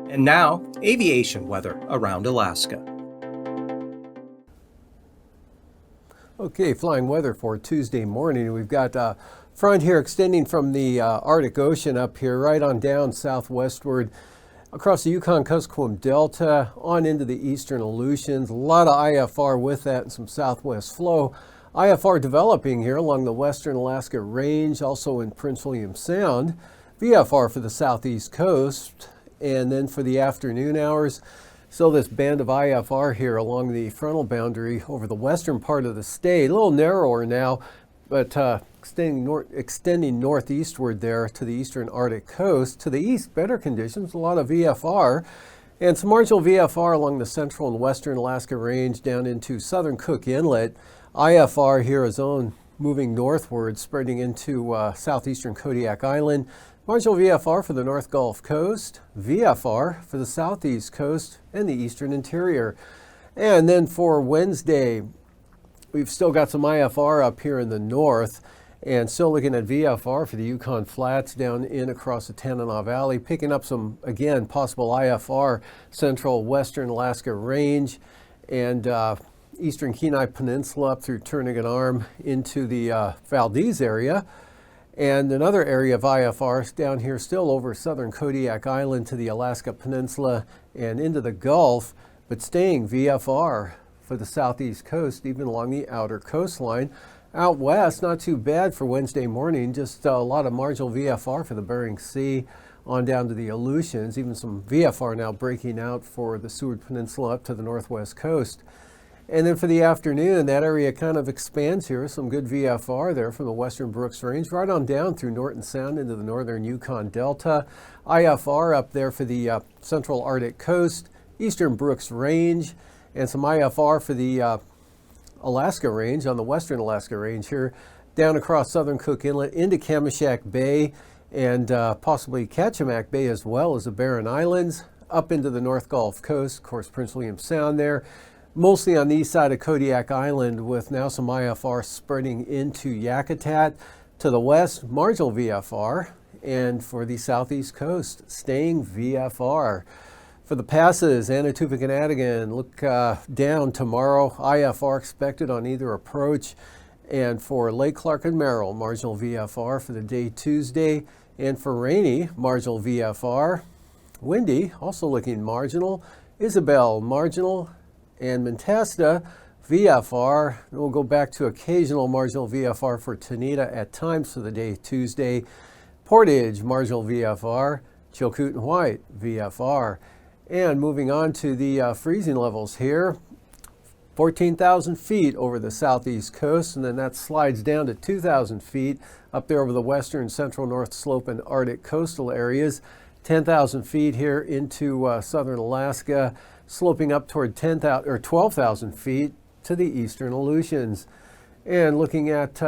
And now, aviation weather around Alaska. Okay, flying weather for Tuesday morning. We've got a front here extending from the Arctic Ocean up here right on down southwestward across the Yukon-Kuskokwim Delta on into the eastern Aleutians. A lot of IFR with that and some southwest flow. IFR developing here along the western Alaska Range, also in Prince William Sound. VFR for the southeast coast. And then for the afternoon hours, still this band of IFR here along the frontal boundary over the western part of the state. A little narrower now, but extending northeastward there to the eastern Arctic coast. To the east, better conditions, a lot of VFR. And some marginal VFR along the central and western Alaska Range down into southern Cook Inlet. IFR here is moving northward, spreading into southeastern Kodiak Island. Marginal VFR for the North Gulf Coast, VFR for the southeast coast and the eastern interior. And then for Wednesday, we've still got some IFR up here in the north and still looking at VFR for the Yukon Flats down in across the Tanana Valley, picking up some, again, possible IFR central western Alaska Range and eastern Kenai Peninsula up through Turnagain Arm into the Valdez area. And another area of IFR down here still over southern Kodiak Island to the Alaska Peninsula and into the Gulf, but staying VFR for the southeast coast, even along the outer coastline. Out west, not too bad for Wednesday morning, just a lot of marginal VFR for the Bering Sea on down to the Aleutians, even some VFR now breaking out for the Seward Peninsula up to the northwest coast. And then for the afternoon, that area kind of expands here. Some good VFR there from the western Brooks Range, right on down through Norton Sound into the northern Yukon Delta. IFR up there for the central Arctic coast, eastern Brooks Range, and some IFR for the Alaska Range on the western Alaska Range here, down across southern Cook Inlet into Kamishak Bay and possibly Kachemak Bay as well as the Barren Islands, up into the North Gulf Coast, of course Prince William Sound there. Mostly on the east side of Kodiak Island with now some IFR spreading into Yakutat. To the west, marginal VFR. And for the southeast coast, staying VFR. For the passes, Anatupik and Adigan, look down tomorrow. IFR expected on either approach. And for Lake Clark and Merrill, marginal VFR for the day Tuesday. And for Rainy, marginal VFR. Windy, also looking marginal. Isabel, marginal. And Mentesta, VFR. We'll go back to occasional marginal VFR for Tanita at times for the day Tuesday. Portage, marginal VFR. Chilkoot and White, VFR. And moving on to the freezing levels here. 14,000 feet over the southeast coast, and then that slides down to 2,000 feet up there over the western, central, north slope and Arctic coastal areas. 10,000 feet here into southern Alaska, sloping up toward 12,000 feet to the eastern Aleutians. And looking at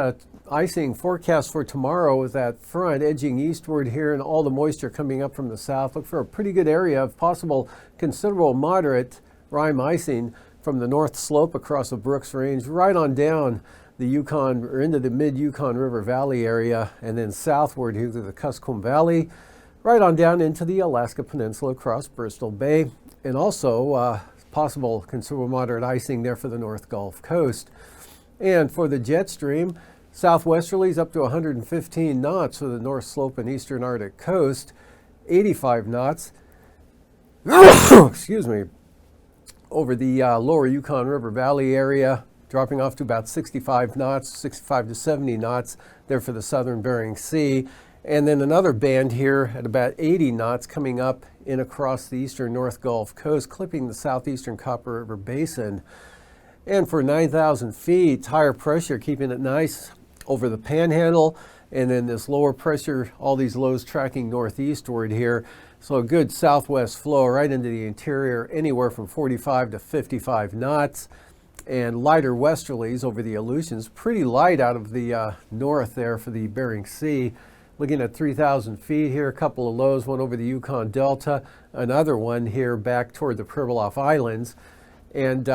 icing forecast for tomorrow with that front edging eastward here and all the moisture coming up from the south. Look for a pretty good area of possible considerable moderate rime icing from the north slope across the Brooks Range right on down the Yukon or into the mid-Yukon River Valley area and then southward here through the Kuskokwim Valley, right on down into the Alaska Peninsula across Bristol Bay. And also possible considerable moderate icing there for the North Gulf Coast. And for the jet stream, southwesterlies up to 115 knots for the North Slope and Eastern Arctic Coast, 85 knots, excuse me, over the lower Yukon River Valley area, dropping off to about 65 knots, 65 to 70 knots there for the southern Bering Sea. And then another band here at about 80 knots coming up in across the eastern North Gulf Coast, clipping the southeastern Copper River Basin. And for 9,000 feet, higher pressure, keeping it nice over the Panhandle. And then this lower pressure, all these lows tracking northeastward here. So a good southwest flow right into the interior, anywhere from 45 to 55 knots. And lighter westerlies over the Aleutians, pretty light out of the north there for the Bering Sea. Looking at 3,000 feet here, a couple of lows, one over the Yukon Delta, another one here back toward the Pribilof Islands. And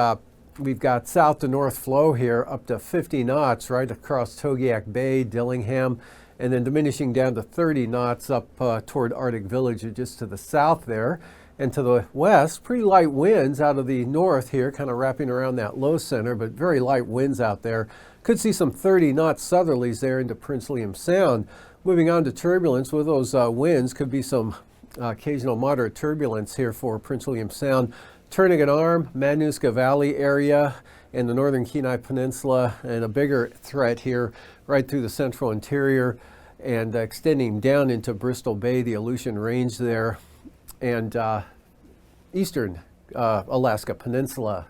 we've got south to north flow here up to 50 knots right across Togiak Bay, Dillingham, and then diminishing down to 30 knots up toward Arctic Village just to the south there. And to the west, pretty light winds out of the north here, kind of wrapping around that low center, but very light winds out there. Could see some 30-knot southerlies there into Prince William Sound. Moving on to turbulence, with those winds could be some occasional moderate turbulence here for Prince William Sound. Turnagain Arm, Matanuska Valley area, and the northern Kenai Peninsula, and a bigger threat here right through the central interior and extending down into Bristol Bay, the Aleutian Range there, and eastern Alaska Peninsula